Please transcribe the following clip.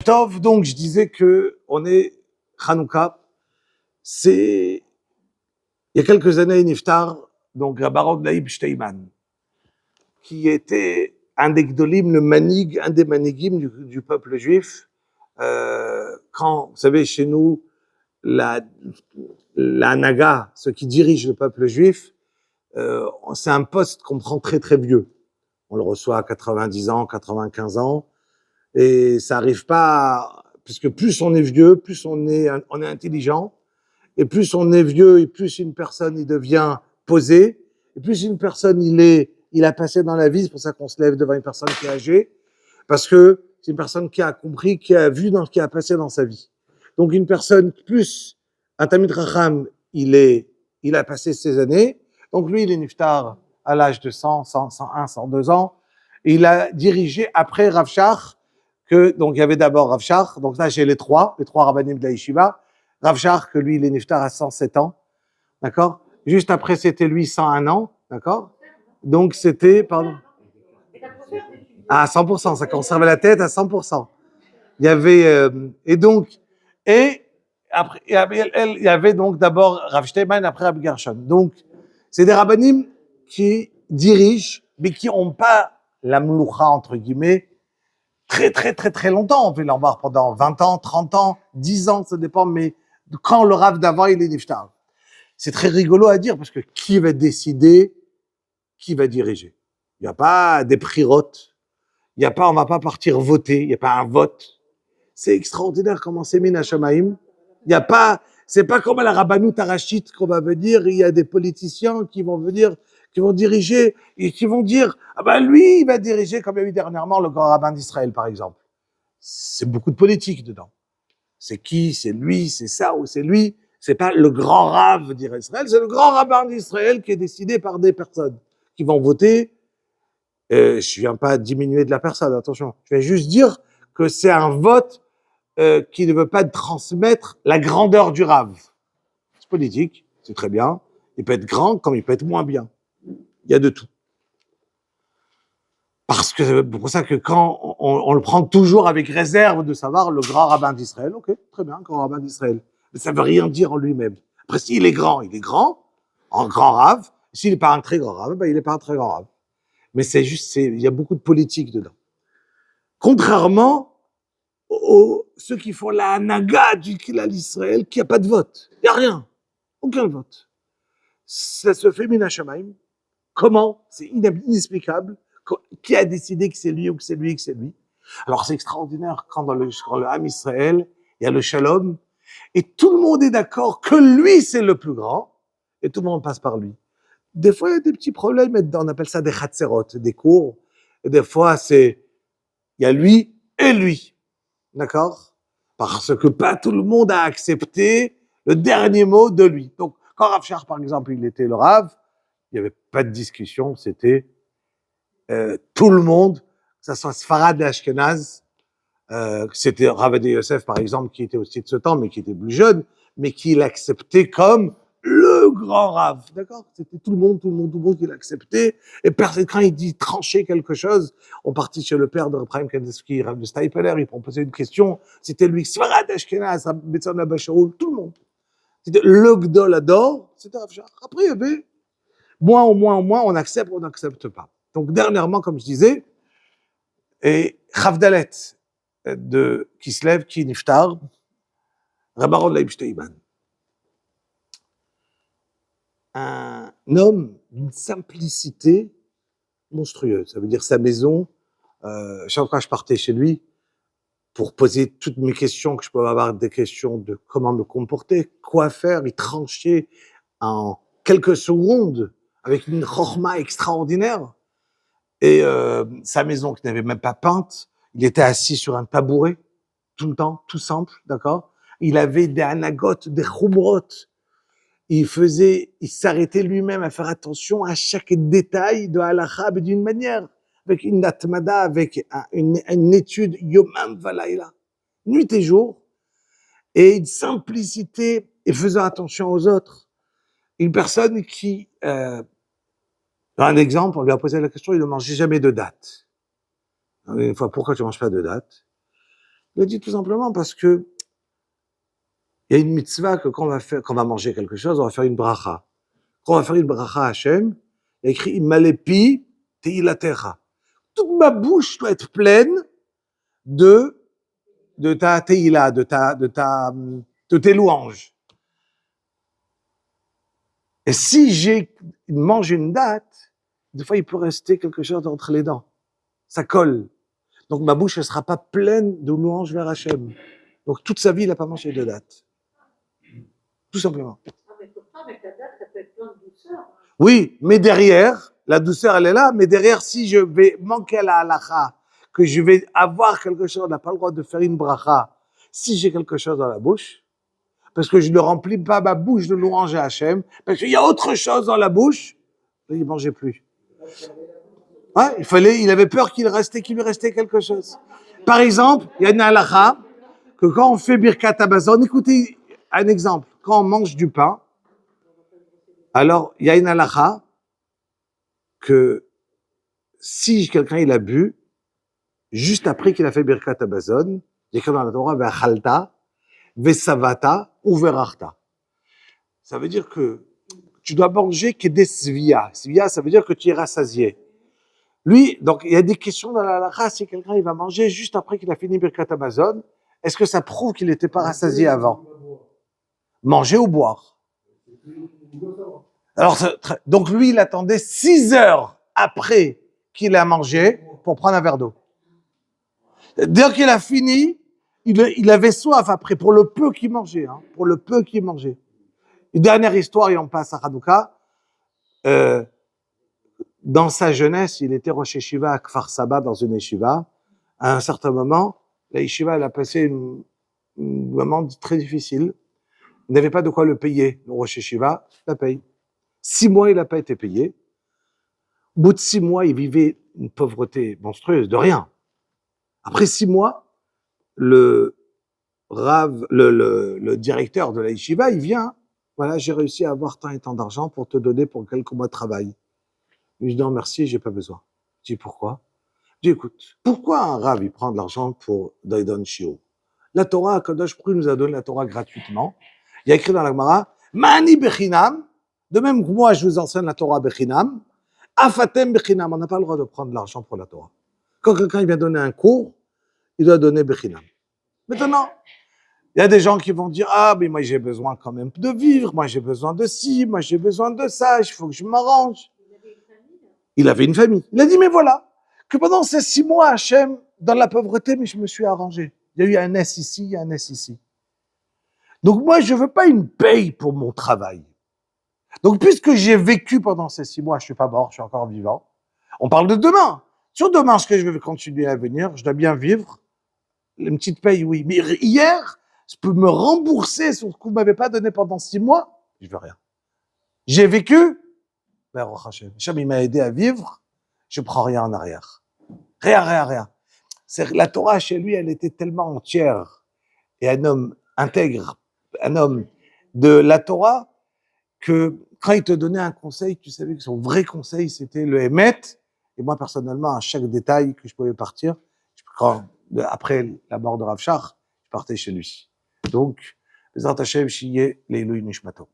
Tov, donc je disais que on est Hanouka, c'est il y a quelques années Niftar, donc Rabbi Naïb Shteiman, qui était un des gdolim, un des manigim du peuple juif. Quand, vous savez, chez nous, la Naga, ceux qui dirigent le peuple juif, c'est un poste qu'on prend très très vieux. On le reçoit à 90 ans, 95 ans, et ça arrive pas, puisque plus on est vieux, plus on est intelligent, et plus on est vieux, et plus une personne il devient posée, et plus une personne il a passé dans la vie, c'est pour ça qu'on se lève devant une personne qui est âgée, parce que c'est une personne qui a compris, qui a vu qui a passé dans sa vie. Donc une personne plus, un Talmid Chacham, il a passé ses années, donc lui il est niftar à l'âge de 100, 100, 101, 102 ans, et il a dirigé après Rav Shach, donc il y avait d'abord Rav Shach, donc là j'ai les trois rabbanim de la yeshiva, Rav Shach, que lui il est niftar à 107 ans, d'accord? Juste après c'était lui 101 ans, d'accord? Donc c'était, pardon, à 100%, ça conservait la tête à 100%. Il y avait, et après, il y avait donc d'abord Rav Shteiman, après Rav Gershon. Donc, c'est des rabbanim qui dirigent, mais qui n'ont pas la mloucha, entre guillemets, très, très, très, très longtemps. On peut l'en voir pendant 20 ans, 30 ans, 10 ans, ça dépend, mais quand le Rav d'avant, il est niftar. C'est très rigolo à dire, parce que qui va décider, qui va diriger? Il n'y a pas des prirotes. Il y a pas, on va pas partir voter. Il n'y a pas un vote. C'est extraordinaire comment c'est Min Hashamaim. Il y a pas, c'est pas comme à la Rabbanout Arachite qu'on va venir, il y a des politiciens qui vont venir, qui vont diriger, et qui vont dire, ah ben lui, il va diriger, comme il y a eu dernièrement le grand rabbin d'Israël, par exemple. C'est beaucoup de politique dedans. C'est qui, c'est lui, c'est ça ou c'est lui. C'est pas le grand rav d'Israël, c'est le grand rabbin d'Israël qui est décidé par des personnes qui vont voter. Je viens pas diminuer de la personne, attention. Je vais juste dire que c'est un vote qui ne veut pas transmettre la grandeur du Rav. C'est politique, c'est très bien. Il peut être grand comme il peut être moins bien. Il y a de tout. Parce que c'est pour ça que quand on le prend toujours avec réserve de savoir le grand rabbin d'Israël, ok, très bien, grand rabbin d'Israël. Mais ça veut rien dire en lui-même. Après, s'il est grand, en grand Rav. S'il n'est pas un très grand Rav, ben il n'est pas un très grand Rav. Mais c'est juste, il y a beaucoup de politique dedans. Contrairement ceux qui font la hanaga du Kilal Israël, qui a pas de vote. Il n'y a rien. Aucun vote. Ça se fait Min Hashamaim. Comment? C'est inexplicable. Qui a décidé que c'est lui ou que c'est lui ou que c'est lui? Alors c'est extraordinaire quand dans le Ham Israël, il y a le Shalom, et tout le monde est d'accord que lui c'est le plus grand, et tout le monde passe par lui. Des fois il y a des petits problèmes, on appelle ça des chatzerot, des cours, et des fois il y a lui et lui. D'accord? Parce que pas tout le monde a accepté le dernier mot de lui. Donc, quand Rav Shach, par exemple, il était le Rav, il n'y avait pas de discussion, c'était tout le monde, que ce soit Sfarad et Ashkenaz, c'était Rav Adi Yosef, par exemple, qui était aussi de ce temps, mais qui était plus jeune, mais qui l'acceptait comme le grand Rav, d'accord? C'était tout le monde qui l'acceptait. Et quand il dit trancher quelque chose, on partit chez le père de Rav Kanievsky, Rav de Steipeler, il posait une question, c'était lui, Sfarad Ashkenaz, Rav Betzon Abashaoul, tout le monde. C'était le Gdol Ador, c'était Rav Shach. Après, il y avait moins, on accepte ou on n'accepte pas. Donc, dernièrement, comme je disais, et Chavdalet de Kislev, qui niftar, Rabbi Naïb Shteiman. Un homme d'une simplicité monstrueuse. Ça veut dire sa maison, chaque fois que je partais chez lui, pour poser toutes mes questions, que je pouvais avoir des questions de comment me comporter, quoi faire, il tranchait en quelques secondes avec une chorma extraordinaire. Et sa maison qui n'avait même pas peinte, il était assis sur un tabouret, tout le temps, tout simple, d'accord? Il avait des anagotes, des chumrot. Il s'arrêtait lui-même à faire attention à chaque détail de halakha d'une manière, avec une atmada, avec une étude yomam valayla, nuit et jour, et une simplicité et faisant attention aux autres. Une personne qui, un exemple, on lui a posé la question, il ne mangeait jamais de date. Une fois, pourquoi tu manges pas de date? Il a dit tout simplement parce que il y a une mitzvah que quand on va manger quelque chose, on va faire une bracha. Quand on va faire une bracha à Hachem, il y a écrit Imalepi teilatecha. Toute ma bouche doit être pleine de ta teila, de tes louanges. Et si mange une date, des fois il peut rester quelque chose entre les dents. Ça colle. Donc ma bouche ne sera pas pleine de louanges vers Hachem. Donc toute sa vie, il n'a pas mangé de date. Tout simplement. Ah, mais pourtant, avec la date, ça peut être plein de douceur. Oui, mais derrière, la douceur, elle est là, mais derrière, si je vais manquer à la halakha, que je vais avoir quelque chose, on n'a pas le droit de faire une bracha, si j'ai quelque chose dans la bouche, parce que je ne remplis pas ma bouche de louange à Hachem, parce qu'il y a autre chose dans la bouche, il ne mangeait plus. Ouais, il avait peur qu'il lui restait quelque chose. Par exemple, il y a une halakha, que quand on fait Birkat Hamazon, écoutez un exemple, quand on mange du pain, alors il y a une halakha que si quelqu'un il a bu, juste après qu'il a fait Birkat Hamazon, il y a écrit dans la Torah, Ve'achalta, Ve'savata ou Ve'rachta. Ça veut dire que tu dois manger que des svia. Svia, ça veut dire que tu es rassasié. Lui, donc il y a des questions dans la halakha, si quelqu'un il va manger juste après qu'il a fini Birkat Hamazon, est-ce que ça prouve qu'il n'était pas rassasié avant? Manger ou boire. Alors, donc lui, il attendait 6 heures après qu'il a mangé pour prendre un verre d'eau. Dès qu'il a fini, il avait soif après, pour le peu qu'il mangeait. Hein, pour le peu qu'il mangeait. Une dernière histoire, et on passe à Hanouka. Dans sa jeunesse, il était Rosh Yeshiva à Kfar Saba, dans une yeshiva. À un certain moment, la yeshiva, elle a passé un moment très difficile. Il n'avait pas de quoi le payer, le Rosh Yeshiva, la paye. 6 mois, il n'a pas été payé. Au bout de 6 mois, il vivait une pauvreté monstrueuse, de rien. Après 6 mois, le directeur de la yeshiva, il vient, voilà, j'ai réussi à avoir tant et tant d'argent pour te donner pour quelques mois de travail. Je dis non, merci, j'ai pas besoin. Je dis pourquoi? Je dis écoute, pourquoi un rav, il prend de l'argent pour Daidon Shio? La Torah, Kadosh Baruch Hu nous a donné la Torah gratuitement. Il y a écrit dans la Gemara, Mani Bechinam, de même que moi, je vous enseigne la Torah Bechinam, Afatem Bechinam, on n'a pas le droit de prendre de l'argent pour la Torah. Quand quelqu'un vient donner un cours, il doit donner Bechinam. Maintenant, il y a des gens qui vont dire, ah, mais moi j'ai besoin quand même de vivre, moi j'ai besoin de ci, moi j'ai besoin de ça, il faut que je m'arrange. Il avait une famille. Il a dit, mais voilà, que pendant ces 6 mois, Hachem, dans la pauvreté, mais je me suis arrangé. Il y a eu un S ici, il y a un S ici. Donc moi, je veux pas une paye pour mon travail. Donc puisque j'ai vécu pendant ces 6 mois, je suis pas mort, je suis encore vivant. On parle de demain. Sur demain, ce que je vais continuer à venir, je dois bien vivre. Une petite paye, oui. Mais hier, je peux me rembourser sur ce que vous m'avez pas donné pendant 6 mois. Je veux rien. J'ai vécu. Ben, Hachem, il m'a aidé à vivre. Je prends rien en arrière. Rien, rien, rien. La Torah, chez lui, elle était tellement entière. Et un homme intègre, un homme de la Torah, que quand il te donnait un conseil, tu savais que son vrai conseil, c'était le Hémet. Et moi, personnellement, à chaque détail que je pouvais partir, après la mort de Rav Shach, je partais chez lui. Donc, les Hashem, Shiye, Leilu Nishmato.